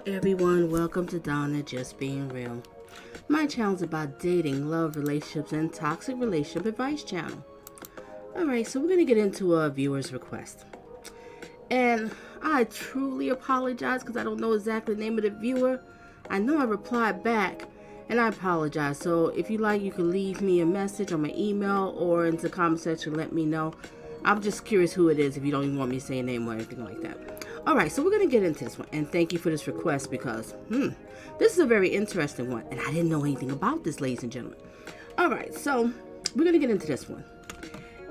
everyone, welcome to Donna Just Being Real. My channel is about dating, love, relationships, and toxic relationship advice channel. Alright, so we're going to get into a viewer's request. And I truly apologize because I don't know exactly the name of the viewer. I know I replied back and I apologize. So if you like, you can leave me a message on my email or into the comment section, let me know. I'm just curious who it is if you don't even want me to say a name or anything like that. Alright, so we're going to get into this one. And thank you for this request because, this is a very interesting one. And I didn't know anything about this, ladies and gentlemen. Alright, so we're going to get into this one.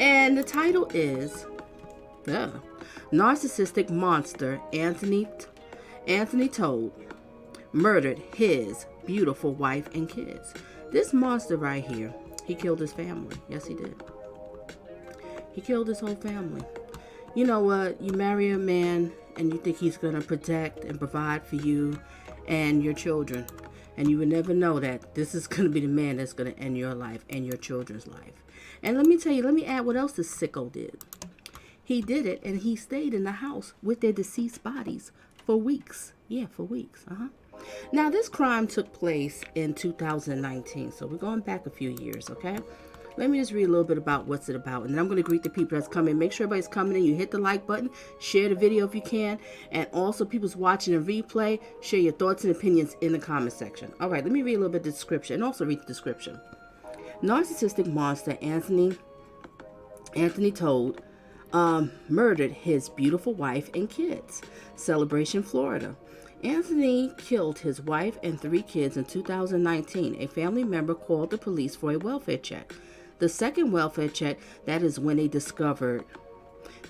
And the title is, Narcissistic Monster Anthony Todt murdered his beautiful wife and kids. This monster right here, he killed his family. Yes, he did. He killed his whole family. You know what? You marry a man and you think he's going to protect and provide for you and your children. And you would never know that this is going to be the man that's going to end your life and your children's life. And let me tell you, let me add what else this sicko did. He did it and he stayed in the house with their deceased bodies for weeks. Yeah, for weeks. Now, this crime took place in 2019. So we're going back a few years, okay? Let me just read a little bit about what's it about. And then I'm going to greet the people that's coming. Make sure everybody's coming in. You hit the like button. Share the video if you can. And also, people's watching a replay, share your thoughts and opinions in the comment section. All right, let me read a little bit of the description. And also read the description. Narcissistic monster Anthony Todt murdered his beautiful wife and kids. Celebration, Florida. Anthony killed his wife and 3 kids in 2019. A family member called the police for a welfare check. The second welfare check, that is when they discovered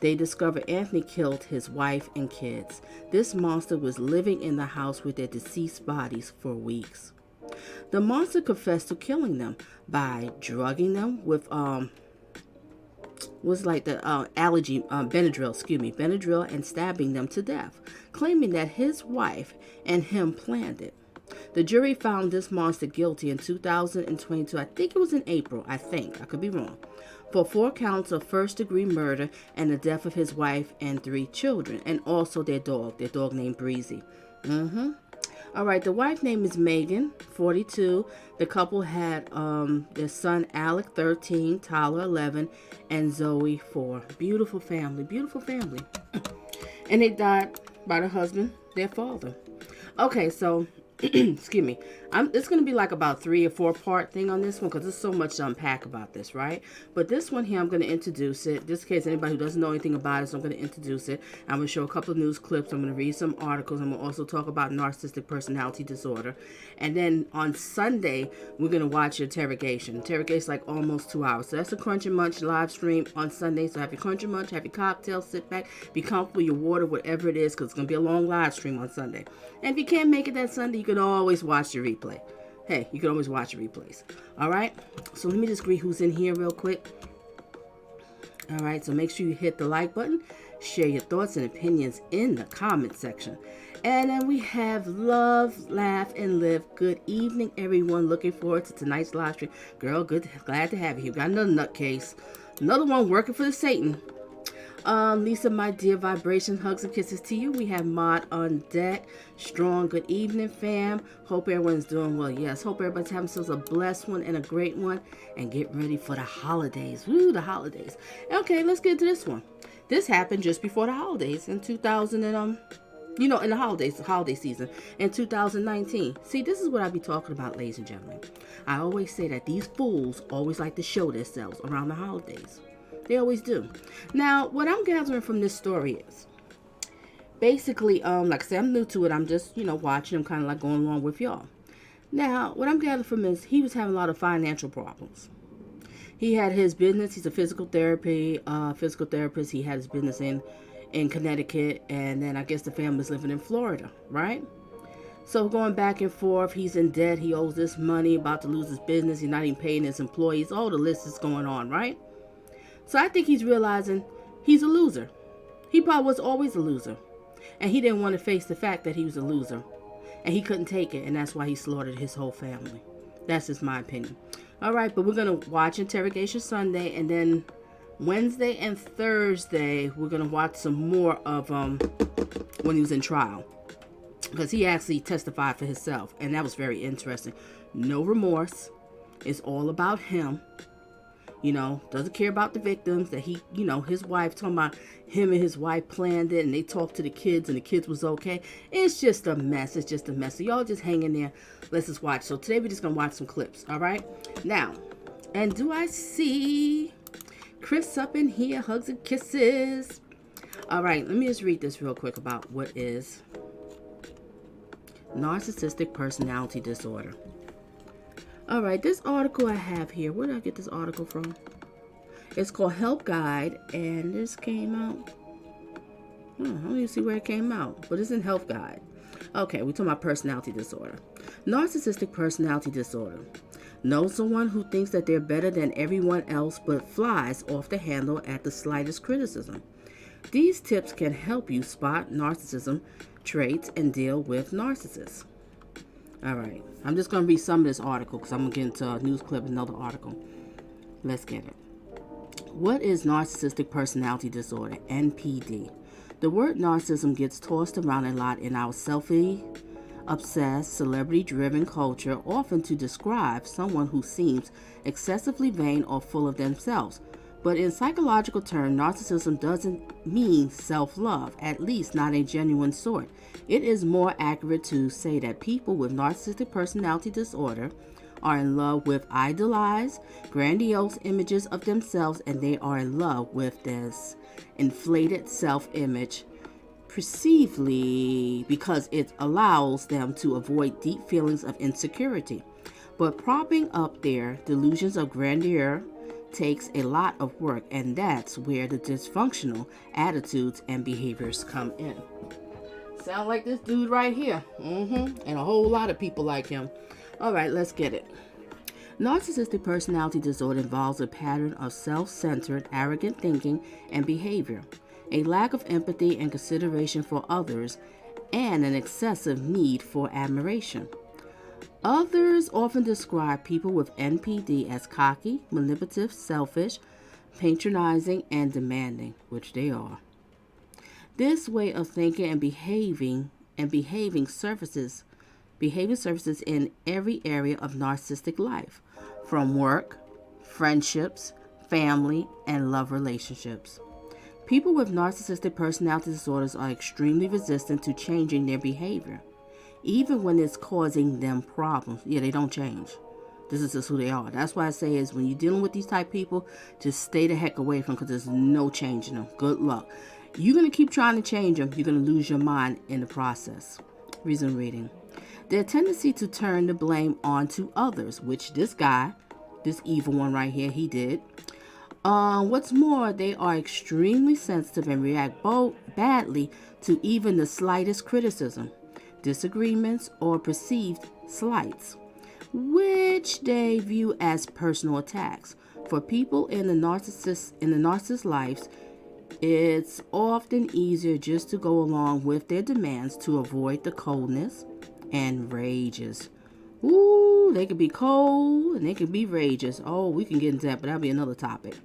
Anthony killed his wife and kids. This monster was living in the house with their deceased bodies for weeks. The monster confessed to killing them by drugging them with Benadryl and stabbing them to death, claiming that his wife and him planned it. The jury found this monster guilty in 2022. I think it was in April. I could be wrong. For 4 counts of first-degree murder and the death of his wife and 3 children, and also their dog named Breezy. All right, the wife name is Megan, 42. The couple had their son Alek, 13, Tyler, 11, and Zoe, 4. Beautiful family, beautiful family. And they died by the husband, their father. Okay, so, excuse me. It's going to be like about 3 or 4 part thing on this one because there's so much to unpack about this, right? But this one here, I'm going to introduce it. Just in case anybody who doesn't know anything about it, so I'm going to introduce it. I'm going to show a couple of news clips. I'm going to read some articles. I'm going to also talk about narcissistic personality disorder. And then on Sunday, we're going to watch interrogation. Interrogation is like almost 2 hours. So that's a Crunch and Munch live stream on Sunday. So have your Crunch and Munch, have your cocktail, sit back, be comfortable, your water, whatever it is, because it's going to be a long live stream on Sunday. And if you can't make it that Sunday, you can always watch the replay. Hey, you can always watch the replays. Alright? So let me just greet who's in here real quick. Alright, so make sure you hit the like button. Share your thoughts and opinions in the comment section. And then we have Love, Laugh, and Live. Good evening, everyone. Looking forward to tonight's live stream. Girl, glad to have you here. Got another nutcase. Another one working for the Satan. Lisa, my dear, vibration, hugs and kisses to you. We have Mod on deck. Strong, good evening, fam. Hope everyone's doing well. Yes, hope everybody's having themselves a blessed one and a great one. And get ready for the holidays. Woo, the holidays. Okay, let's get to this one. This happened just before the holidays in 2000 and, in the holiday season in 2019. See, this is what I be talking about, ladies and gentlemen. I always say that these fools always like to show themselves around the holidays. They always do. Now, what I'm gathering from this story is basically, like I said, I'm new to it. I'm just, watching. I'm kind of like going along with y'all. Now, what I'm gathering from is he was having a lot of financial problems. He had his business. He's a physical therapist. He had his business in Connecticut. And then I guess the family's living in Florida, right? So going back and forth, he's in debt. He owes this money, about to lose his business. He's not even paying his employees. All the list is going on, right? So I think he's realizing he's a loser. He probably was always a loser. And he didn't want to face the fact that he was a loser. And he couldn't take it. And that's why he slaughtered his whole family. That's just my opinion. All right, but we're going to watch Interrogation Sunday. And then Wednesday and Thursday, we're going to watch some more of when he was in trial. because he actually testified for himself, and that was very interesting. No remorse. It's all about him. Doesn't care about the victims, that he, his wife, talking about him and his wife planned it, and they talked to the kids, and the kids was okay. It's just a mess. It's just a mess. So y'all just hang in there. Let's just watch. So today we're just going to watch some clips, all right? Now, and do I see Chris up in here? Hugs and kisses. All right, let me just read this real quick about what is narcissistic personality disorder. All right, this article I have here, where did I get this article from? It's called Help Guide, and this came out. I don't even see where it came out, but it's in Help Guide. Okay, we're talking about personality disorder. Narcissistic personality disorder. Know someone who thinks that they're better than everyone else but flies off the handle at the slightest criticism. These tips can help you spot narcissism traits and deal with narcissists. All right, I'm just going to read some of this article because I'm going to get into a news clip, another article. Let's get it. What is narcissistic personality disorder, NPD? The word narcissism gets tossed around a lot in our selfie-obsessed, celebrity-driven culture, often to describe someone who seems excessively vain or full of themselves. But in psychological terms, narcissism doesn't mean self-love, at least not a genuine sort. It is more accurate to say that people with narcissistic personality disorder are in love with idealized, grandiose images of themselves, and they are in love with this inflated self-image, perceivably because it allows them to avoid deep feelings of insecurity. But propping up their delusions of grandeur takes a lot of work, and that's where the dysfunctional attitudes and behaviors come in. Sound like this dude right here. And a whole lot of people like him. All right, let's get it. Narcissistic personality disorder involves a pattern of self-centered, arrogant thinking and behavior, a lack of empathy and consideration for others, and an excessive need for admiration. Others often describe people with NPD as cocky, manipulative, selfish, patronizing, and demanding, which they are. This way of thinking and behaving surfaces in every area of narcissistic life, from work, friendships, family, and love relationships. People with narcissistic personality disorders are extremely resistant to changing their behavior, even when it's causing them problems. Yeah, they don't change. This is just who they are. That's why I say is when you're dealing with these type of people, just stay the heck away from them, because there's no changing them. Good luck. You're going to keep trying to change them. You're going to lose your mind in the process. Reason reading. Their tendency to turn the blame onto others, which this guy, this evil one right here, he did. What's more, they are extremely sensitive and react badly to even the slightest criticism, disagreements, or perceived slights, which they view as personal attacks. For people in the narcissist's lives, it's often easier just to go along with their demands to avoid the coldness and rages. Ooh, they can be cold and they can be rages. Oh, we can get into that, but that'll be another topic.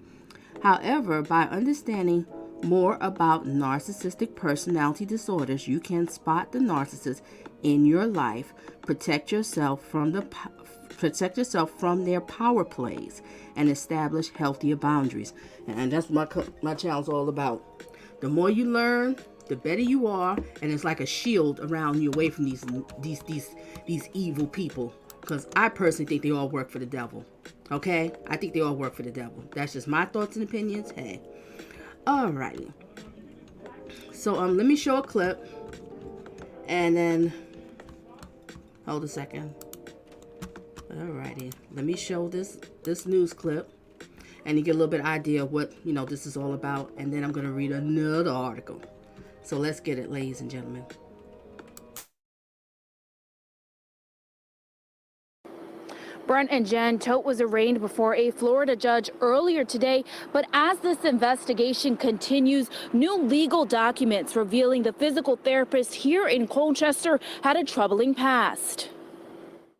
However, by understanding more about narcissistic personality disorders, you can spot the narcissist in your life, protect yourself from their power plays, and establish healthier boundaries. And that's what my channel's all about. The more you learn, the better you are, and it's like a shield around you away from these evil people. Because I personally think they all work for the devil. Okay? I think they all work for the devil. That's just my thoughts and opinions. Hey. Alrighty. So let me show a clip, and then hold a second. Alrighty. Let me show this news clip, and you get a little bit of idea of what this is all about, and then I'm gonna read another article. So let's get it, ladies and gentlemen. Brent and Jen Todt was arraigned before a Florida judge earlier today, but as this investigation continues, new legal documents revealing the physical therapist here in Colchester had a troubling past.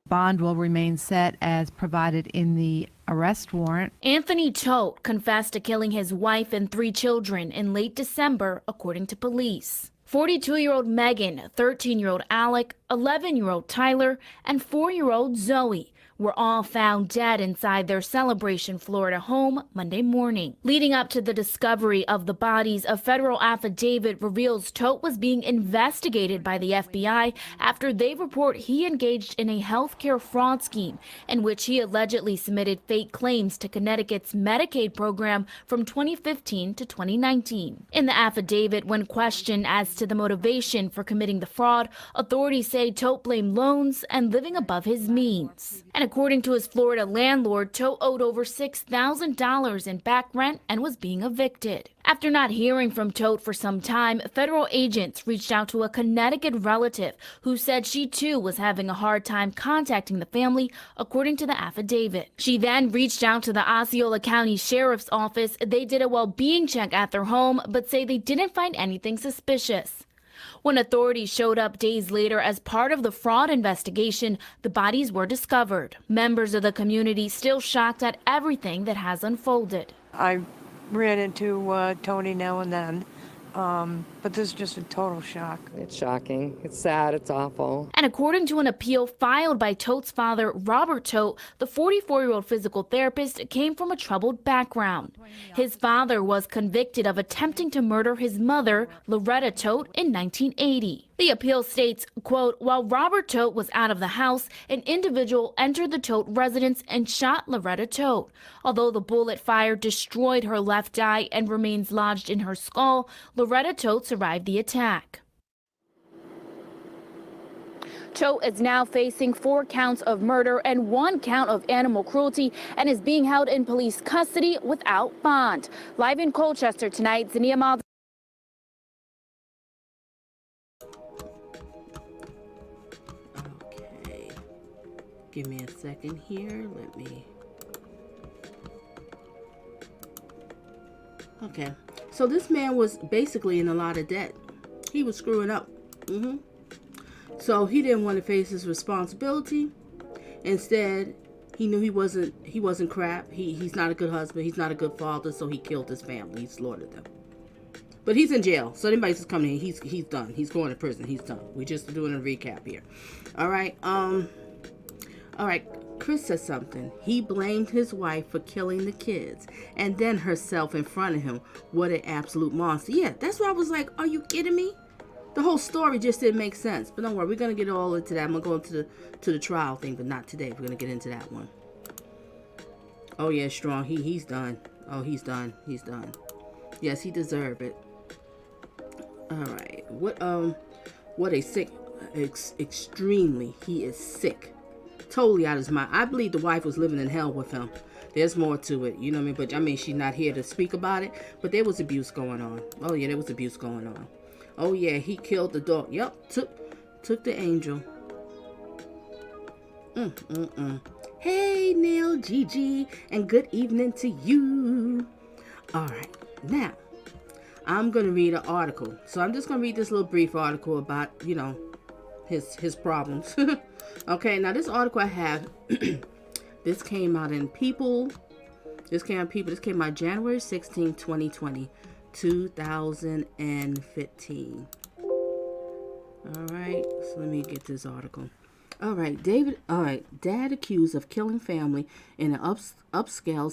Bond will remain set as provided in the arrest warrant. Anthony Todt confessed to killing his wife and 3 children in late December, according to police. 42-year-old Megan, 13-year-old Alek, 11-year-old Tyler, and 4-year-old Zoe were all found dead inside their Celebration, Florida home Monday morning. Leading up to the discovery of the bodies, a federal affidavit reveals Todt was being investigated by the FBI after they report he engaged in a healthcare fraud scheme in which he allegedly submitted fake claims to Connecticut's Medicaid program from 2015 to 2019. In the affidavit, when questioned as to the motivation for committing the fraud, authorities say Todt blamed loans and living above his means. And according to his Florida landlord, Todt owed over $6,000 in back rent and was being evicted. After not hearing from Todt for some time, federal agents reached out to a Connecticut relative who said she too was having a hard time contacting the family, according to the affidavit. She then reached out to the Osceola County Sheriff's Office. They did a well-being check at their home, but say they didn't find anything suspicious. When authorities showed up days later as part of the fraud investigation, the bodies were discovered. Members of the community still shocked at everything that has unfolded. I ran into Tony now and then, but this is just a total shock. It's shocking. It's sad. It's awful. And according to an appeal filed by Todt's father, Robert Todt, the 44-year-old physical therapist came from a troubled background. His father was convicted of attempting to murder his mother, Loretta Todt, in 1980. The appeal states, quote, while Robert Todt was out of the house, an individual entered the Todt residence and shot Loretta Todt. Although the bullet fire destroyed her left eye and remains lodged in her skull, Loretta Todt survived the attack. Todt is now facing 4 counts of murder and 1 count of animal cruelty and is being held in police custody without bond. Live in Colchester tonight, Zania Mal. Okay, give me a second here. Okay, so this man was basically in a lot of debt. He was screwing up. So he didn't want to face his responsibility. Instead, he knew he wasn't crap. He's not a good husband. He's not a good father. So he killed his family. He slaughtered them. But he's in jail. So anybody's just coming in, he's done. He's going to prison. He's done. We're just doing a recap here. All right. All right. Chris says something. He blamed his wife for killing the kids and then herself in front of him. What an absolute monster. Yeah, that's why I was like, are you kidding me? The whole story just didn't make sense. But don't worry, we're going to get all into that. I'm going to go into the trial thing, but not today. We're going to get into that one. Oh, yeah, Strong. He's done. Oh, he's done. He's done. Yes, he deserved it. All right. What a sick, extremely, he is sick. Totally out of his mind. I believe the wife was living in hell with him. There's more to it, you know what I mean? But I mean, she's not here to speak about it. But there was abuse going on. Oh, yeah, there was abuse going on. Oh, yeah, he killed the dog. Yep, took the angel. Hey, Neil, Gigi, and good evening to you. All right, now, I'm going to read an article. So I'm just going to read this little brief article about, you know, his problems. Okay, now this article I have, this came out in People. This came out January 16, 2020. 2015. All right, so let me get this article. All right, dad accused of killing family in an upscale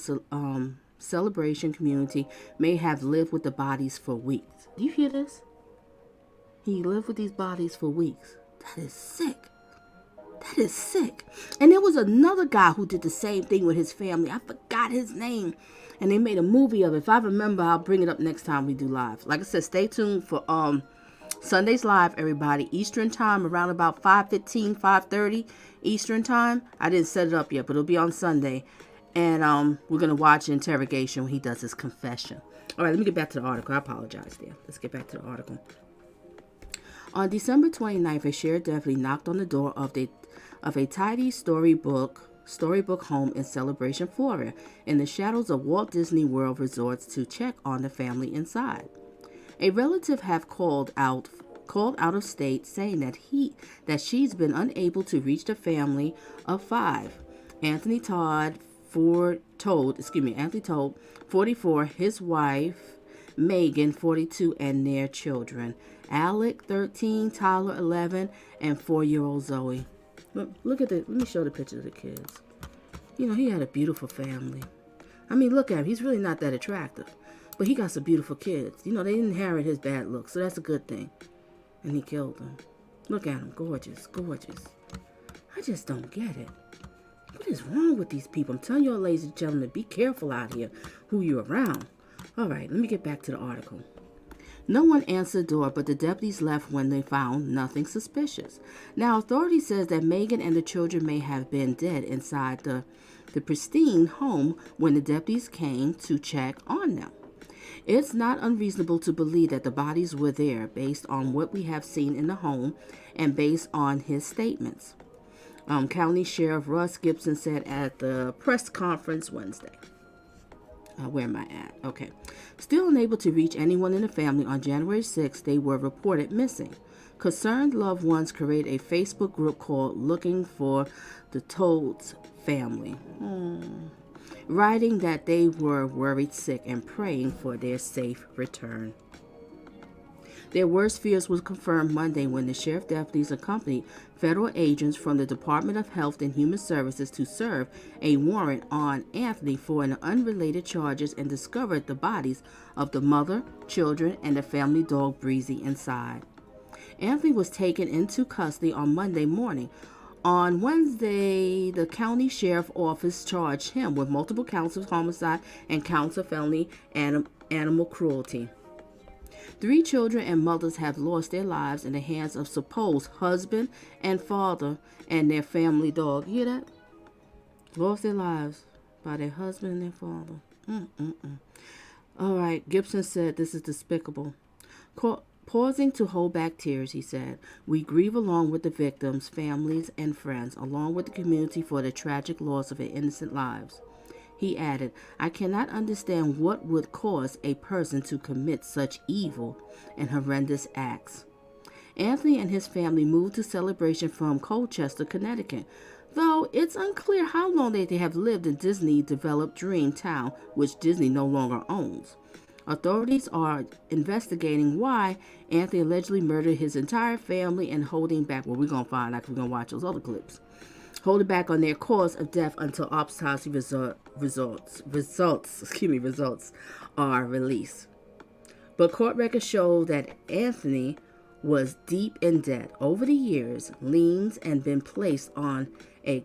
celebration community may have lived with the bodies for weeks. Do you hear this? He lived with these bodies for weeks. That is sick. That is sick. And there was another guy who did the same thing with his family. I forgot his name. And they made a movie of it. If I remember, I'll bring it up next time we do live. Like I said, stay tuned for Sunday's Live, everybody. Eastern time, around about 5:15, 5:30 Eastern time. I didn't set it up yet, but it'll be on Sunday. And we're going to watch Interrogation when he does his confession. All right, let me get back to the article. I apologize there. Let's get back to the article. On December 29th, a shared deputy knocked on the door of a tidy storybook home in Celebration, Florida, in the shadows of Walt Disney World resorts to check on the family inside. A relative have called out of state, saying that she's been unable to reach the family of 5. Anthony Todt, 44, his wife, Megan, 42, and their children. Alek, 13, Tyler, 11, and 4-year-old Zoe. Look at let me show the picture of the kids. You know, he had a beautiful family. I mean, look at him. He's really not that attractive. But he got some beautiful kids. You know, they didn't inherit his bad looks, so that's a good thing. And he killed them. Look at him. Gorgeous, gorgeous. I just don't get it. What is wrong with these people? I'm telling you all, ladies and gentlemen, be careful out here who you're around. All right, let me get back to the article. No one answered the door, but the deputies left when they found nothing suspicious. Now, authorities says that Megan and the children may have been dead inside the pristine home when the deputies came to check on them. It's not unreasonable to believe that the bodies were there based on what we have seen in the home and based on his statements. County Sheriff Russ Gibson said at the press conference Wednesday. Where am I at? Okay. Still unable to reach anyone in the family, on January 6th, they were reported missing. Concerned loved ones created a Facebook group called Looking for the Todt Family, writing that they were worried sick and praying for their safe return. Their worst fears was confirmed Monday when the sheriff deputies accompanied federal agents from the Department of Health and Human Services to serve a warrant on Anthony for an unrelated charges and discovered the bodies of the mother, children, and the family dog Breezy inside. Anthony was taken into custody on Monday morning. On Wednesday, the county sheriff office charged him with multiple counts of homicide and counts of felony animal cruelty. 3 children and mothers have lost their lives in the hands of supposed husband and father and their family dog. You hear that? Lost their lives by their husband and their father. All right, Gibson said this is despicable. Pausing to hold back tears, he said, "We grieve along with the victims, families, and friends, along with the community for the tragic loss of their innocent lives." He added, "I cannot understand what would cause a person to commit such evil and horrendous acts." Anthony and his family moved to Celebration from Colchester, Connecticut, though it's unclear how long they have lived in Disney-developed Dream Town, which Disney no longer owns. Authorities are investigating why Anthony allegedly murdered his entire family and holding back, well, we're going to find out, we're going to watch those other clips, holding back on their cause of death until autopsy results are released. But court records show that Anthony was deep in debt. Over the years, liens and been placed on a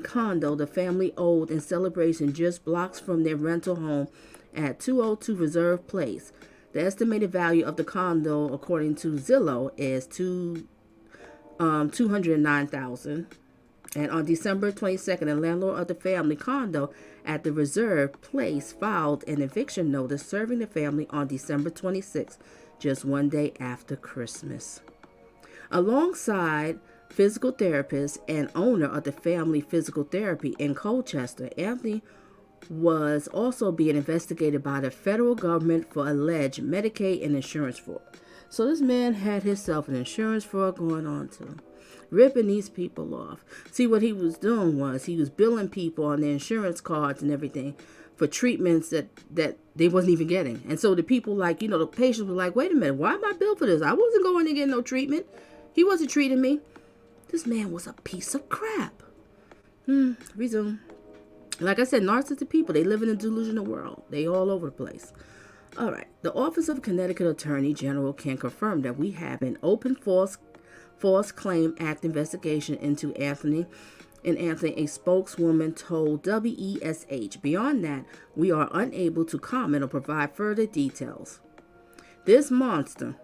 condo the family owed in Celebration just blocks from their rental home at 202 Reserve Place. The estimated value of the condo, according to Zillow, is $209,000. And on December 22nd, the landlord of the family condo at the Reserve Place filed an eviction notice serving the family on December 26th, just one day after Christmas. Alongside physical therapist and owner of the family physical therapy in Colchester, Anthony was also being investigated by the federal government for alleged Medicaid and insurance fraud. So this man had himself an insurance fraud going on too, ripping these people off. See, what he was doing was he was billing people on their insurance cards and everything for treatments that they wasn't even getting. And so the people, like, the patients were like, wait a minute, why am I billed for this? I wasn't going to get no treatment. He wasn't treating me. This man was a piece of crap. Resume. Like I said, narcissistic people, they live in a delusional world. They all over the place. All right. The Office of Connecticut Attorney General can confirm that we have an open False Claim Act investigation into Anthony. And Anthony, a spokeswoman, told WESH. Beyond that, we are unable to comment or provide further details. This monster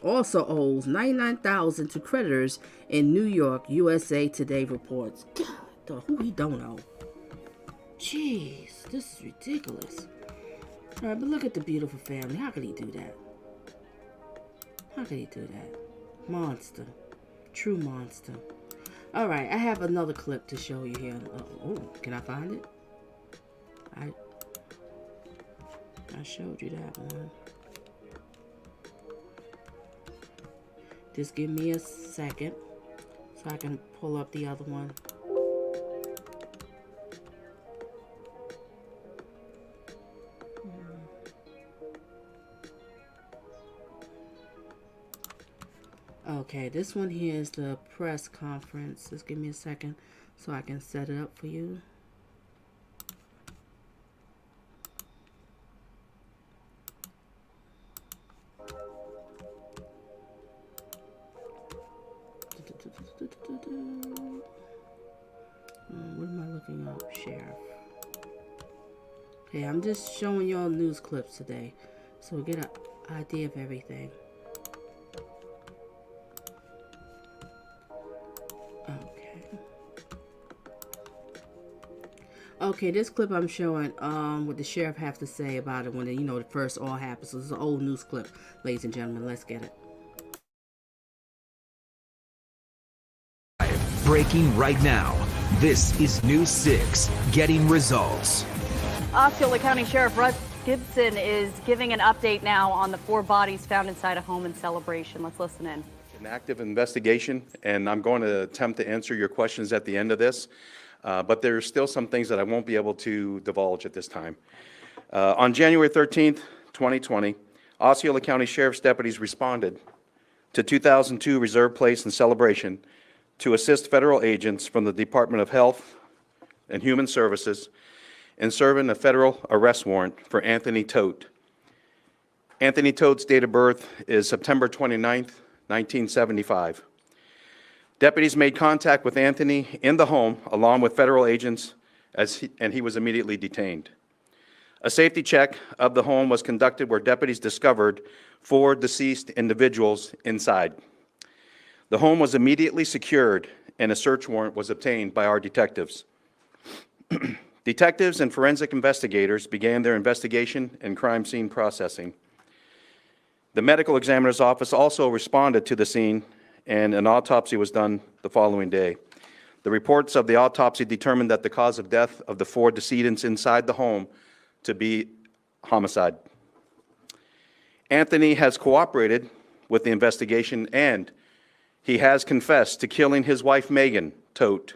also owes $99,000 to creditors in New York, USA Today reports. God, who he don't owe? Jeez, this is ridiculous. All right, but look at the beautiful family. How could he do that? How could he do that? Monster. True monster. All right, I have another clip to show you here. Oh, can I find it? I showed you that one. Just give me a second so I can pull up the other one. Okay, this one here is the press conference. Just give me a second so I can set it up for you. What am I looking up? Sheriff. Okay, I'm just showing y'all news clips today, so we get an idea of everything. Okay, this clip I'm showing, what the sheriff has to say about it when it, the first all happened. So this is an old news clip, ladies and gentlemen. Let's get it. Breaking right now. This is News 6, getting results. Osceola County Sheriff Russ Gibson is giving an update now on the 4 bodies found inside a home in Celebration. Let's listen in. An active investigation, and I'm going to attempt to answer your questions at the end of this, but there's still some things that I won't be able to divulge at this time. On January 13th, 2020, Osceola County Sheriff's deputies responded to 2002 Reserve Place in Celebration to assist federal agents from the Department of Health and Human Services in serving a federal arrest warrant for Anthony Todt. Anthony Todt's date of birth is September 29th, 1975. Deputies made contact with Anthony in the home along with federal agents and he was immediately detained. A safety check of the home was conducted where deputies discovered 4 deceased individuals inside. The home was immediately secured and a search warrant was obtained by our detectives. Detectives and forensic investigators began their investigation and crime scene processing. The medical examiner's office also responded to the scene and an autopsy was done the following day. The reports of the autopsy determined that the cause of death of the 4 decedents inside the home to be homicide. Anthony has cooperated with the investigation and he has confessed to killing his wife, Megan Todt,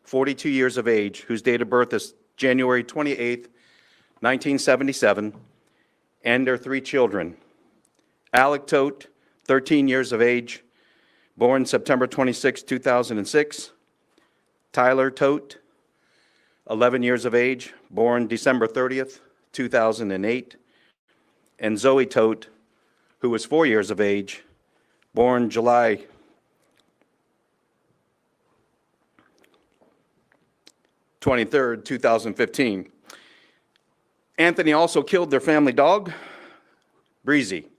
42 years of age, whose date of birth is January 28th, 1977, and their 3 children. Alek Todt, 13 years of age, born September 26, 2006. Tyler Todt, 11 years of age, born December 30th, 2008. And Zoe Todt, who was 4 years of age, born July 23rd, 2015. Anthony also killed their family dog, Breezy.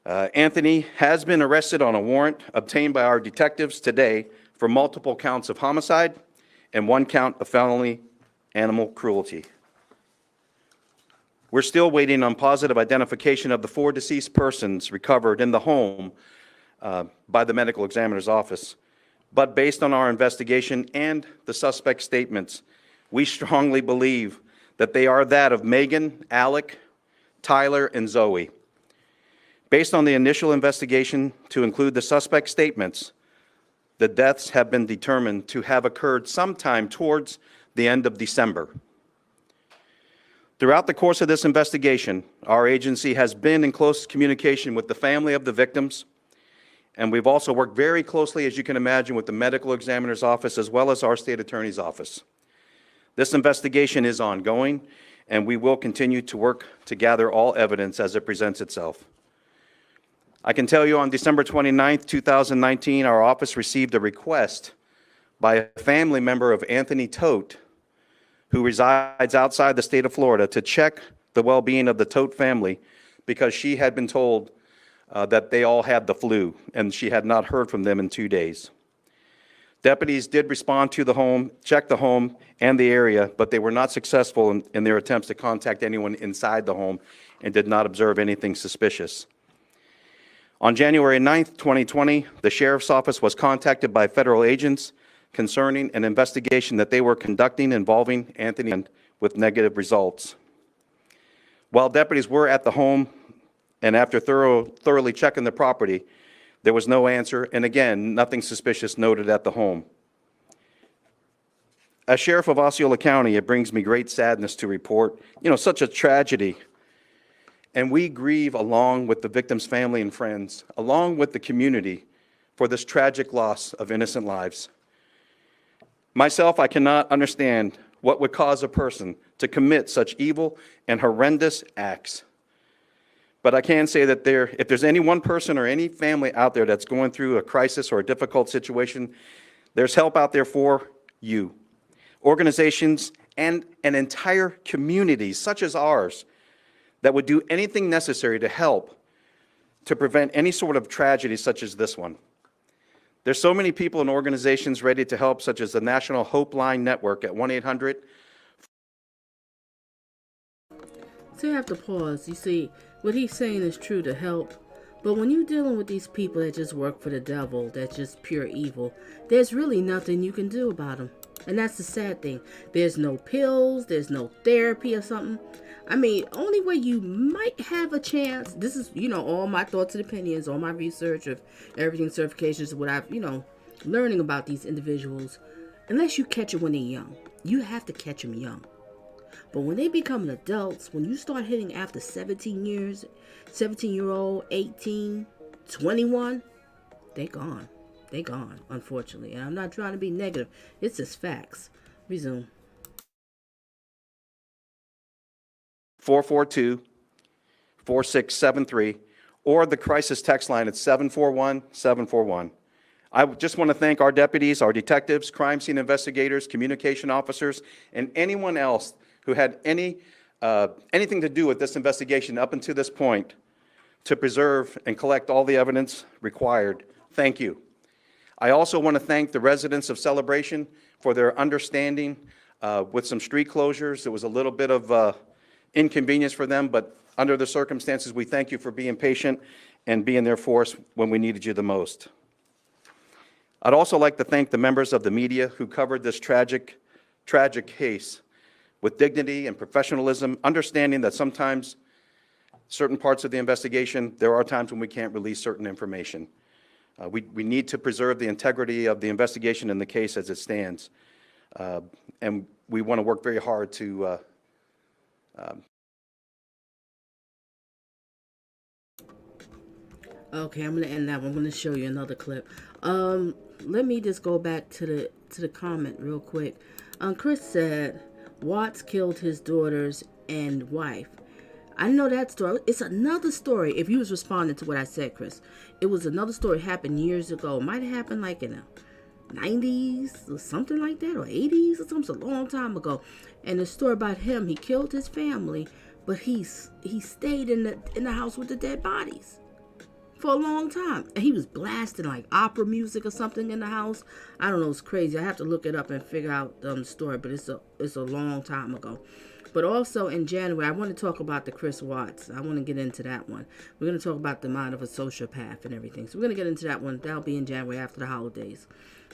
Anthony has been arrested on a warrant obtained by our detectives today for multiple counts of homicide and 1 count of felony animal cruelty. We're still waiting on positive identification of the 4 deceased persons recovered in the home by the medical examiner's office. But based on our investigation and the suspect's statements, we strongly believe that they are that of Megan, Alek, Tyler, and Zoe. Based on the initial investigation to include the suspect's statements, the deaths have been determined to have occurred sometime towards the end of December. Throughout the course of this investigation, our agency has been in close communication with the family of the victims, and we've also worked very closely, as you can imagine, with the medical examiner's office as well as our state attorney's office. This investigation is ongoing, and we will continue to work to gather all evidence as it presents itself. I can tell you on December 29th, 2019, our office received a request by a family member of Anthony Todt, who resides outside the state of Florida, to check the well-being of the Todt family because she had been told that they all had the flu, and she had not heard from them in 2 days. Deputies did respond to the home, check the home and the area, but they were not successful in their attempts to contact anyone inside the home and did not observe anything suspicious. On January 9th, 2020, the Sheriff's Office was contacted by federal agents concerning an investigation that they were conducting involving Anthony with negative results. While deputies were at the home and after thoroughly checking the property, there was no answer, and again, nothing suspicious noted at the home. As Sheriff of Osceola County, it brings me great sadness to report, such a tragedy And we grieve along with the victim's family and friends, along with the community, for this tragic loss of innocent lives. Myself, I cannot understand what would cause a person to commit such evil and horrendous acts. But I can say that if there's any one person or any family out there that's going through a crisis or a difficult situation, there's help out there for you. Organizations and an entire community such as ours that would do anything necessary to help to prevent any sort of tragedy such as this one. There's so many people and organizations ready to help, such as the National Hope Line Network at 1-800. So you have to pause. You see, what he's saying is true to help. But when you're dealing with these people that just work for the devil, that's just pure evil, there's really nothing you can do about them. And that's the sad thing. There's no pills, there's no therapy or something. I mean, only way you might have a chance, this is, all my thoughts and opinions, all my research of everything, certifications, what I've, learning about these individuals, unless you catch them when they're young. You have to catch them young. But when they become adults, when you start hitting after 17 years, 17-year-old, 18, 21, they gone. They gone, unfortunately. And I'm not trying to be negative. It's just facts. Resume. 442-4673, or the crisis text line at 741-741. I just want to thank our deputies, our detectives, crime scene investigators, communication officers, and anyone else who had anything to do with this investigation up until this point to preserve and collect all the evidence required. Thank you. I also want to thank the residents of Celebration for their understanding with some street closures. It was a little bit of inconvenience for them, but under the circumstances, we thank you for being patient and being there for us when we needed you the most. I'd also like to thank the members of the media who covered this tragic case with dignity and professionalism, understanding that sometimes certain parts of the investigation, there are times when we can't release certain information. We need to preserve the integrity of the investigation and the case as it stands. And we want to work very hard to Okay, I'm going to end that one. I'm going to show you another clip. Let me just go back to the comment real quick. Chris said Watts killed his daughters and wife. I know that story. It's another story. If you was responding to what I said, Chris, it was another story happened years ago. It might have happened like in the 90s or something like that, or 80s or something, a long time ago. And the story about him, he killed his family, but he stayed in the house with the dead bodies for a long time. And he was blasting like opera music or something in the house. I don't know, it's crazy. I have to look it up and figure out the story, but it's a long time ago. But also in January, I want to talk about the Chris Watts. I want to get into that one. We're going to talk about the mind of a sociopath and everything. So we're going to get into that one. That'll be in January after the holidays.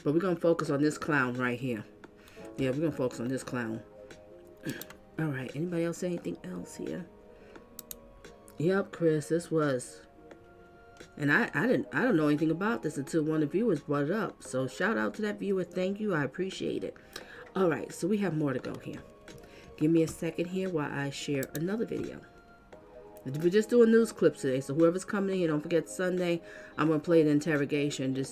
But we're going to focus on this clown right here. Yeah, we're going to focus on this clown. All right. Anybody else say anything else here? Yep, Chris, this was. And I don't know anything about this until one of the viewers brought it up. So shout out to that viewer. Thank you. I appreciate it. All right. So we have more to go here. Give me a second here while I share another video. We're just doing news clips today, so whoever's coming in here, don't forget Sunday, I'm going to play the interrogation to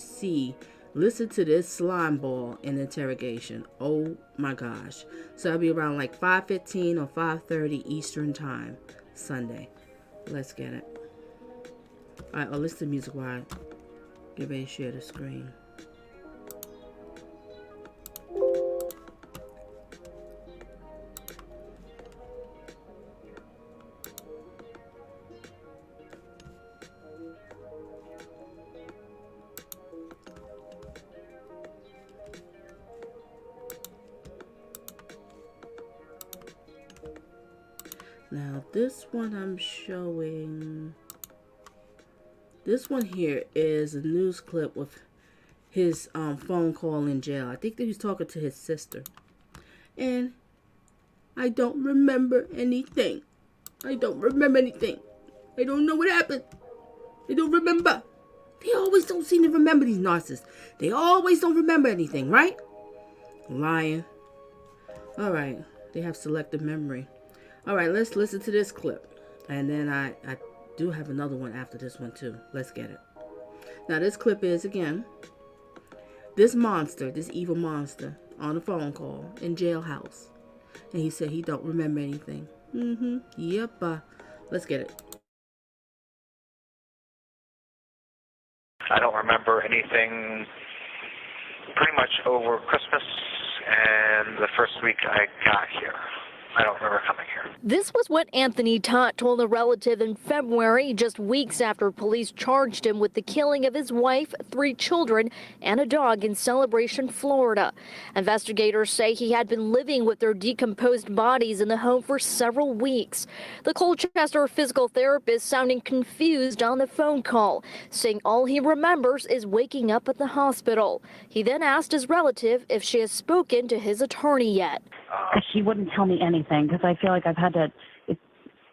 listen to this slime ball in the interrogation. Oh my gosh. So I'll be around like 5:15 or 5:30 Eastern time, Sunday. Let's get it. All right, I'll listen to music while I get ready to share the screen. Now this one I'm showing, this one here is a news clip with his phone call in jail. I think that he's talking to his sister. And I don't remember anything. I don't remember anything. I don't know what happened. I don't remember. They always don't seem to remember, these narcissists. They always don't remember anything, right? Lying. All right. They have selective memory. All right, let's listen to this clip. And then I do have another one after this one too. Let's get it. Now this clip is, again, this monster, this evil monster, on a phone call in jailhouse. And he said he don't remember anything. Yep. Let's get it. I don't remember anything pretty much over Christmas and the first week I got here. I don't remember coming here. This was what Anthony Todt told a relative in February, just weeks after police charged him with the killing of his wife, 3 children, and a dog in Celebration, Florida. Investigators say he had been living with their decomposed bodies in the home for several weeks. The Colchester physical therapist sounding confused on the phone call, saying all he remembers is waking up at the hospital. He then asked his relative if she has spoken to his attorney yet. She wouldn't tell me anything because I feel like I've had to.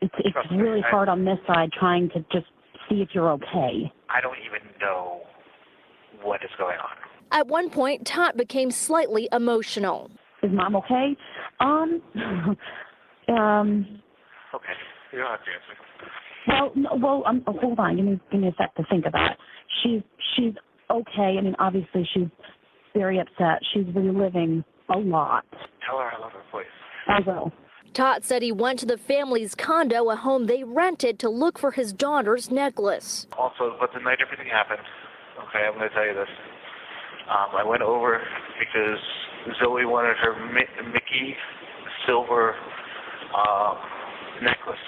It's really hard on this side trying to just see if you're okay. I don't even know what is going on. At one point, Todt became slightly emotional. Is Mom okay? Okay, you don't have to answer. Hold on. Give me a sec to think of that. She's okay. I mean, obviously she's very upset. She's reliving a lot. Tell her I love her, please. I will. Todt said he went to the family's condo, a home they rented, to look for his daughter's necklace. Also, but the night everything happened, okay, I'm going to tell you this. I went over because Zoe wanted her Mickey silver necklace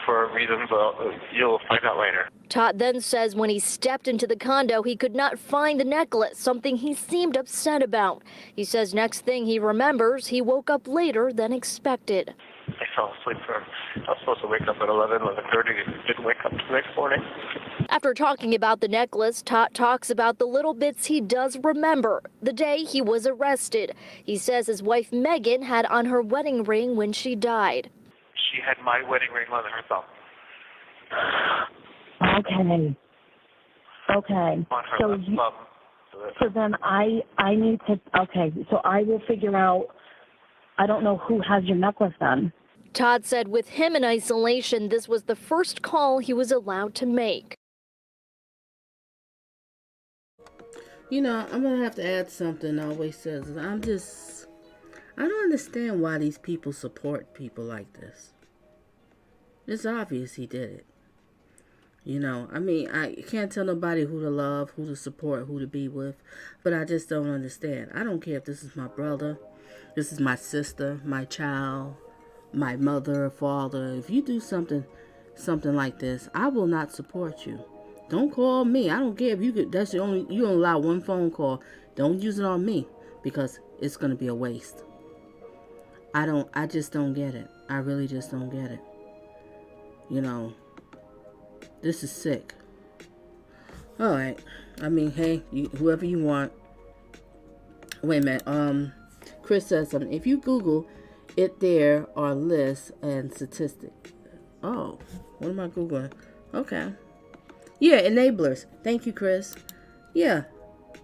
for a reason, but you'll find out later. Todt then says when he stepped into the condo, he could not find the necklace, something he seemed upset about. He says next thing he remembers, he woke up later than expected. I fell asleep I was supposed to wake up at 11:30, didn't wake up the next morning. After talking about the necklace, Todt talks about the little bits he does remember. The day he was arrested. He says his wife Megan had on her wedding ring when she died. She had my wedding ring on her thumb. Okay. On her So left thumb. So then I need to. Okay. So I will figure out. I don't know who has your necklace then. Todt said with him in isolation, this was the first call he was allowed to make. You know, I'm going to have to add something I always says. I don't understand why these people support people like this. It's obvious he did it. You know, I mean, I can't tell nobody who to love, who to support, who to be with, but I just don't understand. I don't care if this is my brother, this is my sister, my child, my mother or father. If you do something like this, I will not support you. Don't call me. I don't care if you could. That's the only. You don't allow one phone call. Don't use it on me because it's gonna be a waste. I just don't get it. I really just don't get it. You know, this is sick. All right. I mean, hey, whoever you want. Wait a minute. Chris says something. If you Google it, there are lists and statistics. Oh, what am I Googling? Okay. Yeah, enablers. Thank you, Chris. Yeah.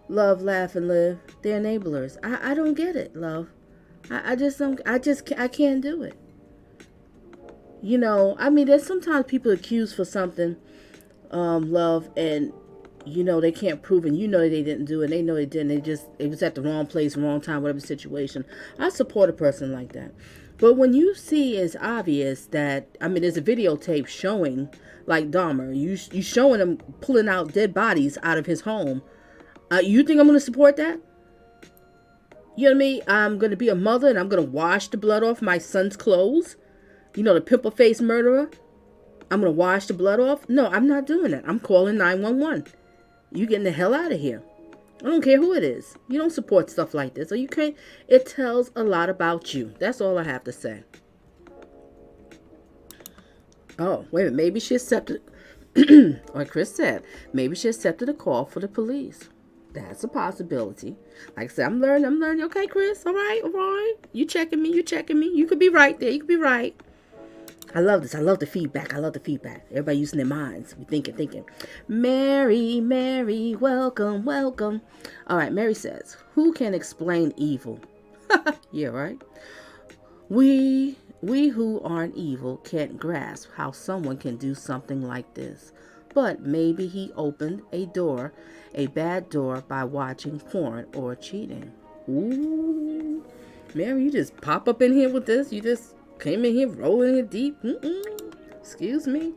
Love, laugh, and live. They're enablers. I don't get it, love. I just don't. I can't do it. You know, I mean, there's sometimes people accused for something, love, and you know they can't prove, and you know they didn't do it. They know they didn't. It was at the wrong place, wrong time, whatever situation. I support a person like that. But when you see it's obvious that, I mean, there's a videotape showing, like Dahmer, you showing him pulling out dead bodies out of his home. You think I'm going to support that? You know what I mean? I'm going to be a mother and I'm going to wash the blood off my son's clothes. You know, the pimple-faced murderer. I'm going to wash the blood off. No, I'm not doing that. I'm calling 911. You getting the hell out of here. I don't care who it is. You don't support stuff like this. Or you can't. It tells a lot about you. That's all I have to say. Oh, wait a minute. Maybe she accepted, like Chris said, maybe she accepted a call for the police. That's a possibility. Like I said, I'm learning. Okay, Chris. All right. You checking me. You could be right there. You could be right. I love this. I love the feedback. Everybody using their minds. We thinking. Mary, welcome. All right, Mary says, who can explain evil? Yeah, right. We We who aren't evil can't grasp how someone can do something like this. But maybe he opened a bad door by watching porn or cheating. Ooh. Mary, you just pop up in here with this? You just came in here rolling it deep? Excuse me?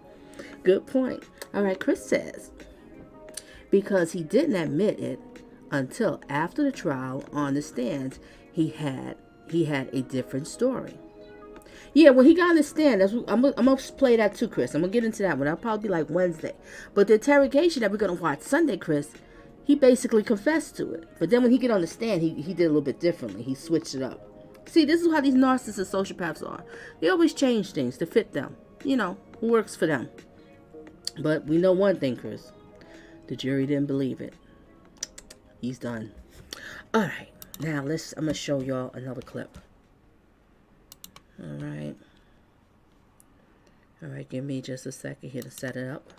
Good point. All right, Chris says, because he didn't admit it until after the trial on the stands, he had a different story. Yeah, when he got on the stand, I'm gonna play that too, Chris. I'm gonna get into that one. That'll probably be like Wednesday. But the interrogation that we're gonna watch Sunday, Chris, he basically confessed to it. But then when he get on the stand, he did a little bit differently. He switched it up. See, this is how these narcissists, sociopaths are. They always change things to fit them. You know, who works for them. But we know one thing, Chris. The jury didn't believe it. He's done. All right, now I'm gonna show y'all another clip. All right, give me just a second here to set it up.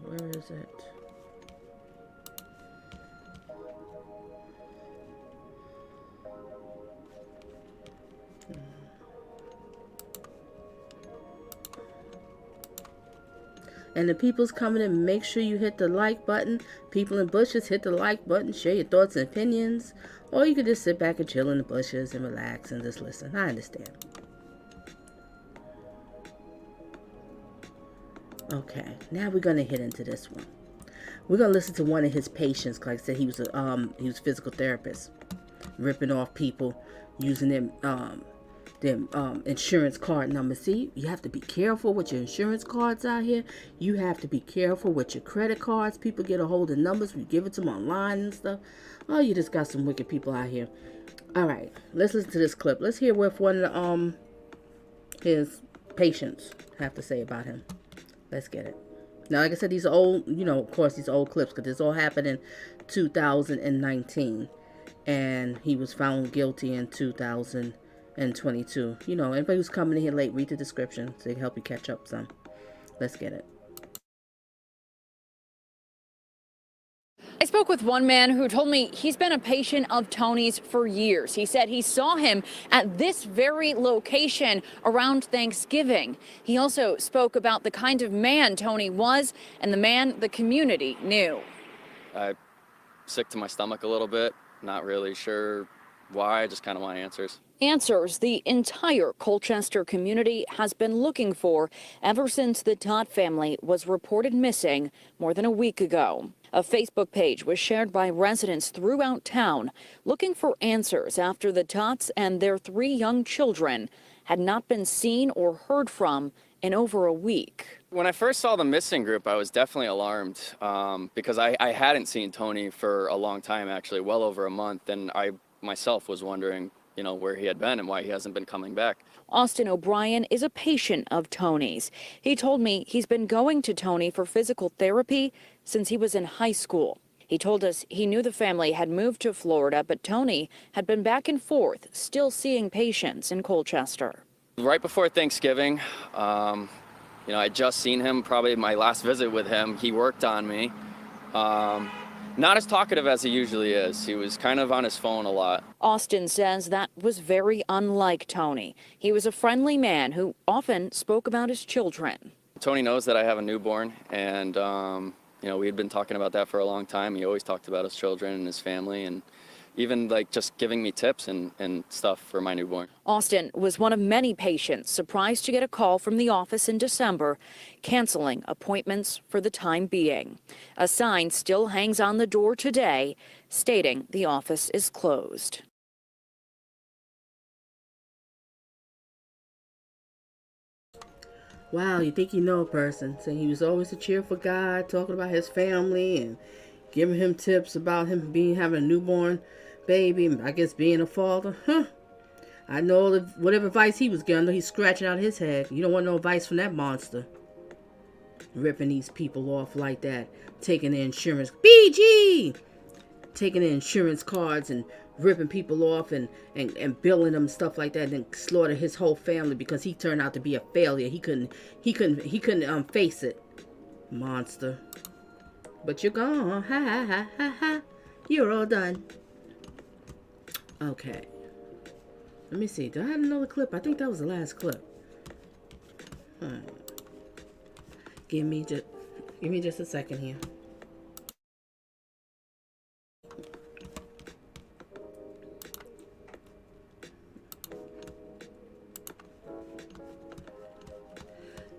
Where is it? And the people's coming in, make sure you hit the like button. People in bushes, hit the like button. Share your thoughts and opinions. Or you can just sit back and chill in the bushes and relax and just listen. I understand. Okay, now we're going to hit into this one. We're going to listen to one of his patients. Like I said, he was a physical therapist. Ripping off people, using them insurance card numbers. See, you have to be careful with your insurance cards out here. You have to be careful with your credit cards. People get a hold of numbers. We give it to them online and stuff. Oh, you just got some wicked people out here. All right, let's listen to this clip. Let's hear what one of his patients have to say about him. Let's get it. Now, like I said, these are old, of course, these old clips, because this all happened in 2019. And he was found guilty in 2022. Anybody who's coming in here late, read the description so they can help you catch up some. Let's get it. I spoke with one man who told me he's been a patient of Tony's for years. He said he saw him at this very location around Thanksgiving. He also spoke about the kind of man Tony was and the man the community knew. I'm sick to my stomach a little bit. Not really sure why, I just kind of want answers. Answers the entire Colchester community has been looking for ever since the Todt family was reported missing more than a week ago. A Facebook page was shared by residents throughout town looking for answers after the Todts and their 3 young children had not been seen or heard from in over a week. When I first saw the missing group, I was definitely alarmed because I hadn't seen Tony for a long time, actually, well over a month, and I myself was wondering, where he had been and why he hasn't been coming back. Austin O'Brien is a patient of Tony's. He told me he's been going to Tony for physical therapy since he was in high school. He told us he knew the family had moved to Florida, but Tony had been back and forth, still seeing patients in Colchester. Right before Thanksgiving, I'd just seen him, probably my last visit with him. He worked on me. Not as talkative as he usually is. He was kind of on his phone a lot. Austin says that was very unlike Tony. He was a friendly man who often spoke about his children. Tony knows that I have a newborn, and we had been talking about that for a long time. He always talked about his children and his family, and even just giving me tips and stuff for my newborn. Austin was one of many patients surprised to get a call from the office in December, canceling appointments for the time being. A sign still hangs on the door today, stating the office is closed. Wow, you think you know a person. Saying he was always a cheerful guy, talking about his family and giving him tips about him having a newborn baby, I guess being a father. I know whatever advice he was getting, he's scratching out his head. You don't want no advice from that monster. Ripping these people off like that. Taking their insurance. BG! Taking their insurance cards and ripping people off and billing them, stuff like that, and then slaughter his whole family because he turned out to be a failure. He couldn't face it. Monster. But you're gone. Ha ha ha ha ha. You're all done. Okay. Let me see. Do I have another clip? I think that was the last clip. Give me just a second here.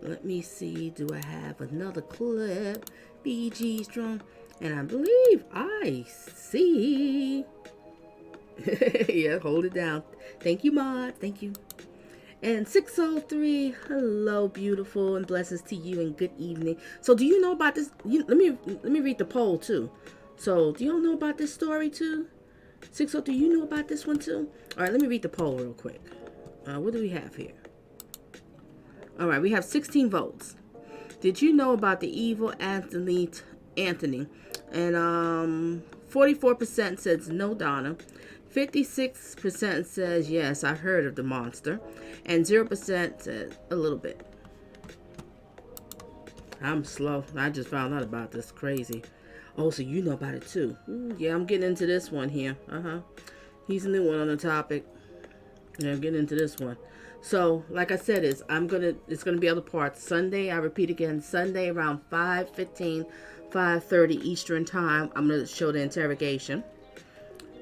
Let me see. Do I have another clip? BG strong. And I believe I see. Yeah, hold it down. Thank you, Maud. Thank you. And 603, hello, beautiful, and blessings to you, and good evening. So, do you know about this? Let me read the poll too. So, do y'all know about this story too? 603, you know about this one too? All right, let me read the poll real quick. What do we have here? All right, we have 16 votes. Did you know about the evil Anthony? And 44% says no, Donna. 56% says yes, I heard of the monster. And 0% says a little bit. I'm slow. I just found out about this. Crazy. Oh, so you know about it too. Ooh, yeah, I'm getting into this one here. He's a new one on the topic. Yeah, I'm getting into this one. So, like I said, it's gonna be other parts. Sunday, I repeat again, Sunday around 5:15, 5:30 Eastern time. I'm gonna show the interrogation,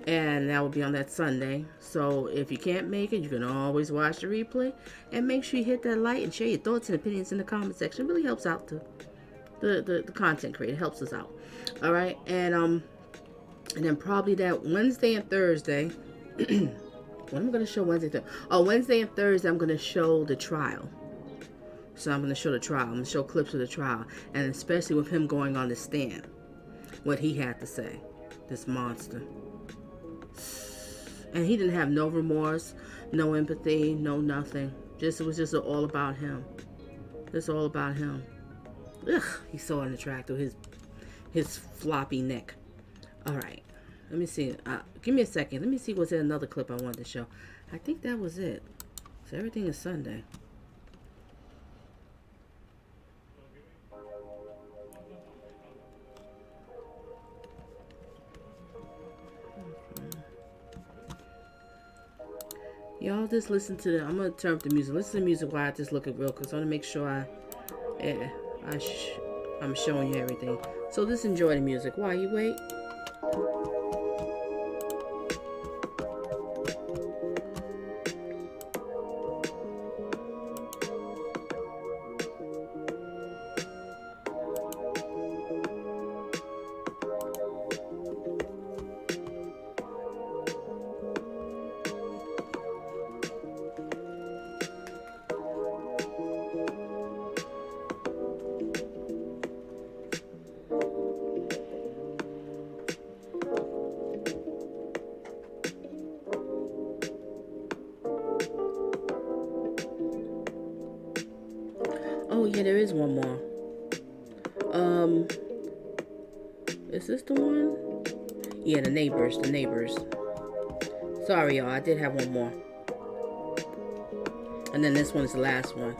and that will be on that Sunday. So, if you can't make it, you can always watch the replay, and make sure you hit that like and share your thoughts and opinions in the comment section. It really helps out the content creator. It helps us out. All right, and then probably that Wednesday and Thursday. What am I going to show Wednesday? Wednesday and Thursday, I'm going to show the trial. So I'm going to show the trial. I'm going to show clips of the trial. And especially with him going on the stand. What he had to say. This monster. And he didn't have no remorse, no empathy, no nothing. It was just all about him. It's all about him. Ugh, he's so unattractive. His floppy neck. All right. Let me see. Give me a second. Let me see. Was there another clip I wanted to show? I think that was it. So everything is Sunday. Y'all just listen to the. I'm gonna turn up the music. Listen to the music while I just look at real quick. So I want to make sure I'm showing you everything. So just enjoy the music while you wait. Oh yeah, there is one more. Is this the one? Yeah, the neighbors. Sorry, y'all, I did have one more. And then this one's the last one.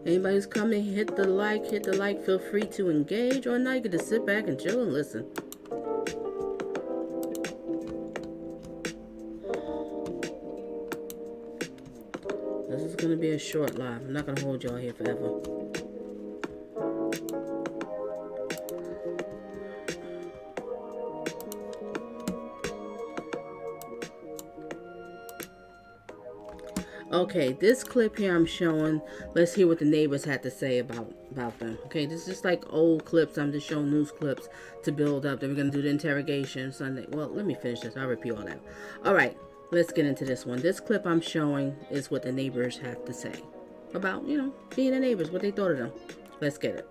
Anybody's coming, hit the like, feel free to engage, or now you can just sit back and chill and listen. This is going to be a short live. I'm not going to hold y'all here forever. Okay, this clip here I'm showing, let's hear what the neighbors had to say about them. Okay, this is just like old clips. I'm just showing news clips to build up. Then we're going to do the interrogation Sunday. Well, let me finish this. I'll repeat all that. All right, let's get into this one. This clip I'm showing is what the neighbors have to say about, being the neighbors, what they thought of them. Let's get it.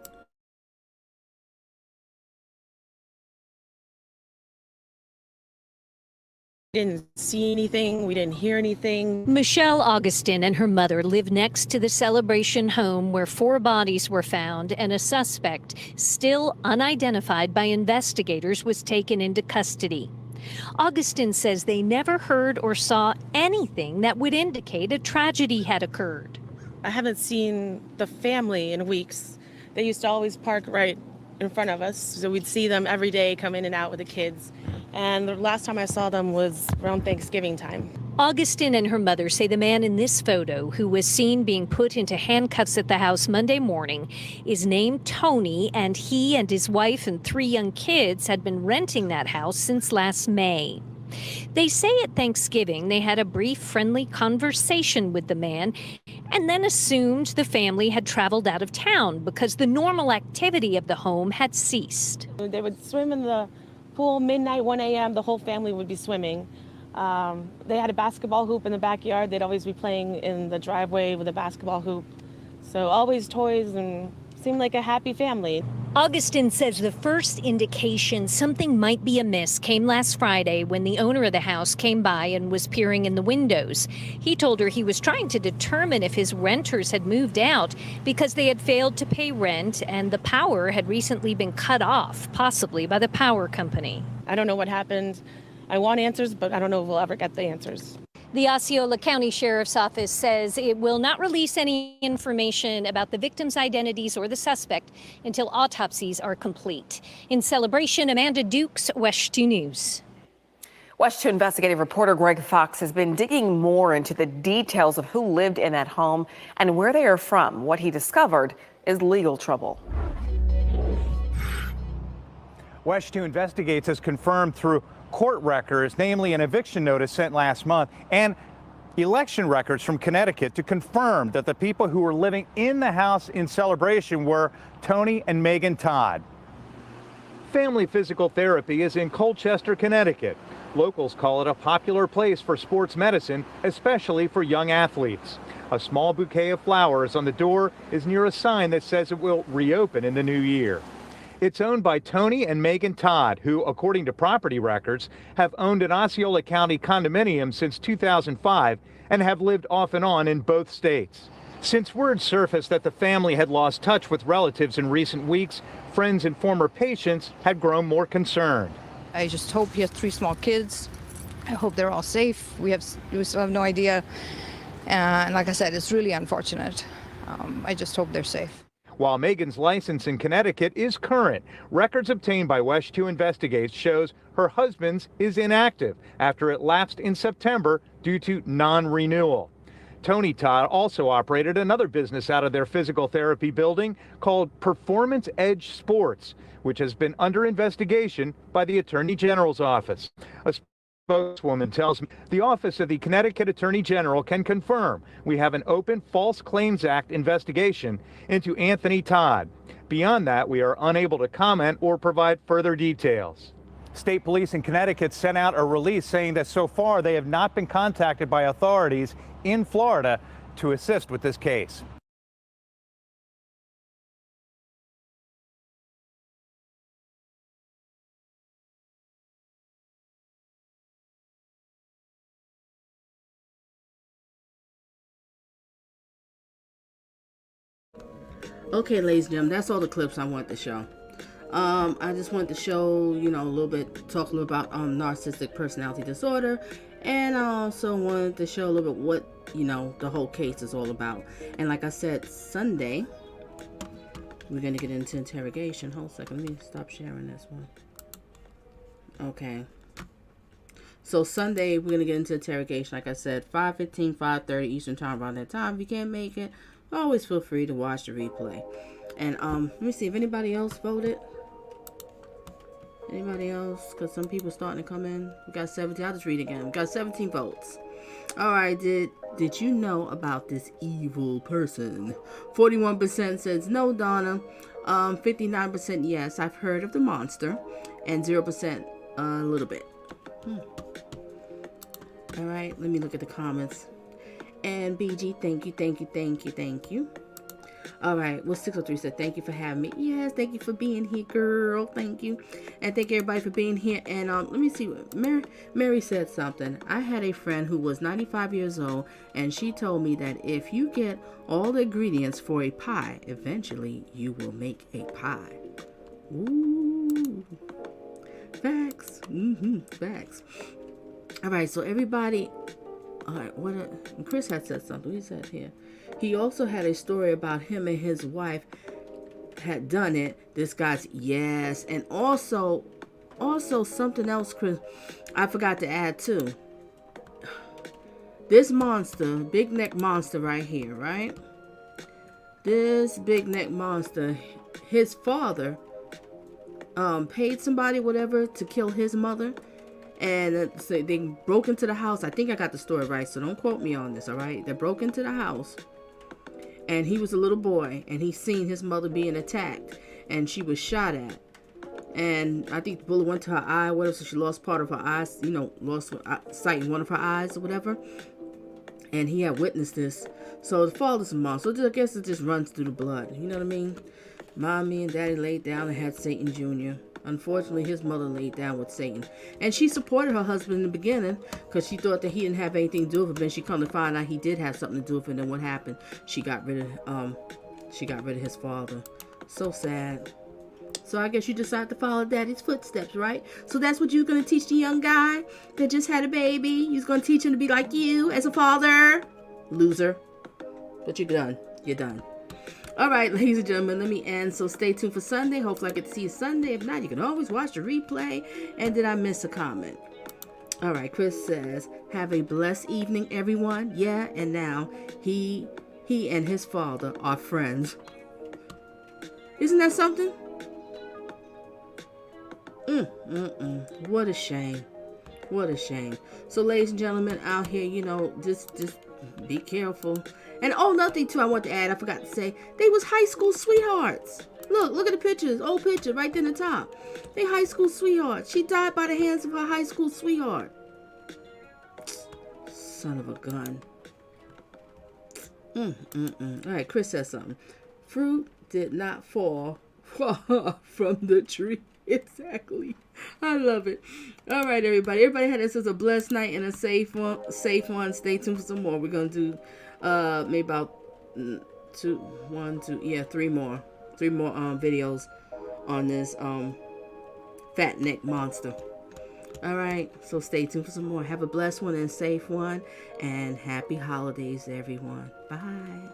Didn't see anything. We didn't hear anything. Michelle Augustin and her mother live next to the Celebration home where 4 bodies were found, and a suspect, still unidentified by investigators, was taken into custody. Augustin says they never heard or saw anything that would indicate a tragedy had occurred. I haven't seen the family in weeks. They used to always park right in front of us, so we'd see them every day come in and out with the kids. And the last time I saw them was around Thanksgiving time. Augustin and her mother say the man in this photo, who was seen being put into handcuffs at the house Monday morning, is named Tony, and he and his wife and 3 young kids had been renting that house since last May. They say at Thanksgiving they had a brief, friendly conversation with the man and then assumed the family had traveled out of town because the normal activity of the home had ceased. They would swim in the pool midnight, 1 a.m. The whole family would be swimming. They had a basketball hoop in the backyard. They'd always be playing in the driveway with a basketball hoop. So always toys, and seemed like a happy family. Augustin says the first indication something might be amiss came last Friday when the owner of the house came by and was peering in the windows. He told her he was trying to determine if his renters had moved out because they had failed to pay rent and the power had recently been cut off, possibly by the power company. I don't know what happened. I want answers, but I don't know if we'll ever get the answers. The Osceola County Sheriff's Office says it will not release any information about the victims' identities or the suspect until autopsies are complete. In Celebration, Amanda Dukes, WESH 2 News. WESH 2 investigative reporter Greg Fox has been digging more into the details of who lived in that home and where they are from. What he discovered is legal trouble. WESH 2 Investigates has confirmed through court records, namely an eviction notice sent last month, and election records from Connecticut to confirm that the people who were living in the house in Celebration were Tony and Megan Todt. Family physical therapy is in Colchester, Connecticut. Locals call it a popular place for sports medicine, especially for young athletes. A small bouquet of flowers on the door is near a sign that says it will reopen in the new year. It's owned by Tony and Megan Todt, who, according to property records, have owned an Osceola County condominium since 2005 and have lived off and on in both states. Since word surfaced that the family had lost touch with relatives in recent weeks, friends and former patients had grown more concerned. I just hope he has 3 small kids. I hope they're all safe. We still have no idea. And like I said, it's really unfortunate. I just hope they're safe. While Megan's license in Connecticut is current, records obtained by WESH 2 Investigates shows her husband's is inactive after it lapsed in September due to non-renewal. Tony Todt also operated another business out of their physical therapy building called Performance Edge Sports, which has been under investigation by the Attorney General's office. A spokeswoman tells me the Office of the Connecticut Attorney General can confirm we have an open False Claims Act investigation into Anthony Todt. Beyond that, we are unable to comment or provide further details. State police in Connecticut sent out a release saying that so far they have not been contacted by authorities in Florida to assist with this case. Okay, ladies and gentlemen, that's all the clips I want to show. I just wanted to show, a little bit, talk a little about narcissistic personality disorder, and I also wanted to show a little bit what, the whole case is all about. And like I said, Sunday, we're going to get into interrogation. Hold a second, let me stop sharing this one. Okay. So Sunday, we're going to get into interrogation. Like I said, 5:15, 5:30 Eastern Time, around that time. If you can't make it, always feel free to watch the replay. And let me see if anybody else voted. Anybody else? Because some people starting to come in. We got 17. I'll just read again. We got 17 votes. All right. Did you know about this evil person? 41% says no, Donna. 59% yes, I've heard of the monster. And 0% a little bit. All right. Let me look at the comments. And BG, thank you. All right. Well, 603 said, thank you for having me. Yes, thank you for being here, girl. Thank you. And thank everybody for being here. And let me see. Mary said something. I had a friend who was 95 years old, and she told me that if you get all the ingredients for a pie, eventually you will make a pie. Ooh. Facts. Facts. All right. So everybody. All right. Chris had said something. He said here. He also had a story about him and his wife had done it. This guy's yes. And also something else, Chris, I forgot to add too. This monster, big neck monster right here, right? This big neck monster, his father paid somebody, whatever, to kill his mother. And so they broke into the house. I think I got the story right, so don't quote me on this, all right? They broke into the house. And he was a little boy, and he seen his mother being attacked, and she was shot at. And I think the bullet went to her eye, whatever, so she lost part of her eyes, lost sight in one of her eyes or whatever. And he had witnessed this. So the father's a monster. So I guess it just runs through the blood. You know what I mean? Mommy and Daddy laid down and had Satan Jr. Unfortunately, his mother laid down with Satan. And she supported her husband in the beginning because she thought that he didn't have anything to do with it. But then she come to find out he did have something to do with it. And then what happened? She got rid of his father. So sad. So I guess you decided to follow Daddy's footsteps, right? So that's what you're going to teach the young guy that just had a baby? You're going to teach him to be like you as a father? Loser. But you're done. You're done. All right, ladies and gentlemen, let me end. So stay tuned for Sunday. Hopefully I get to see you Sunday. If not, you can always watch the replay. And did I miss a comment? All right, Chris says, have a blessed evening, everyone. Yeah, and now he and his father are friends. Isn't that something? What a shame. What a shame. So, ladies and gentlemen, out here, just be careful. And another thing too I want to add, I forgot to say, they was high school sweethearts. Look at the pictures, old picture right there in the top. They high school sweethearts. She died by the hands of her high school sweetheart. Son of a gun. All right, Chris says something. Fruit did not fall from the tree. Exactly. I love it. All right, everybody. Everybody had this as a blessed night and a safe one. Stay tuned for some more. We're gonna do maybe about 3 more videos on this fat neck monster. All right, so stay tuned for some more. Have a blessed one and safe one, and happy holidays, everyone. Bye.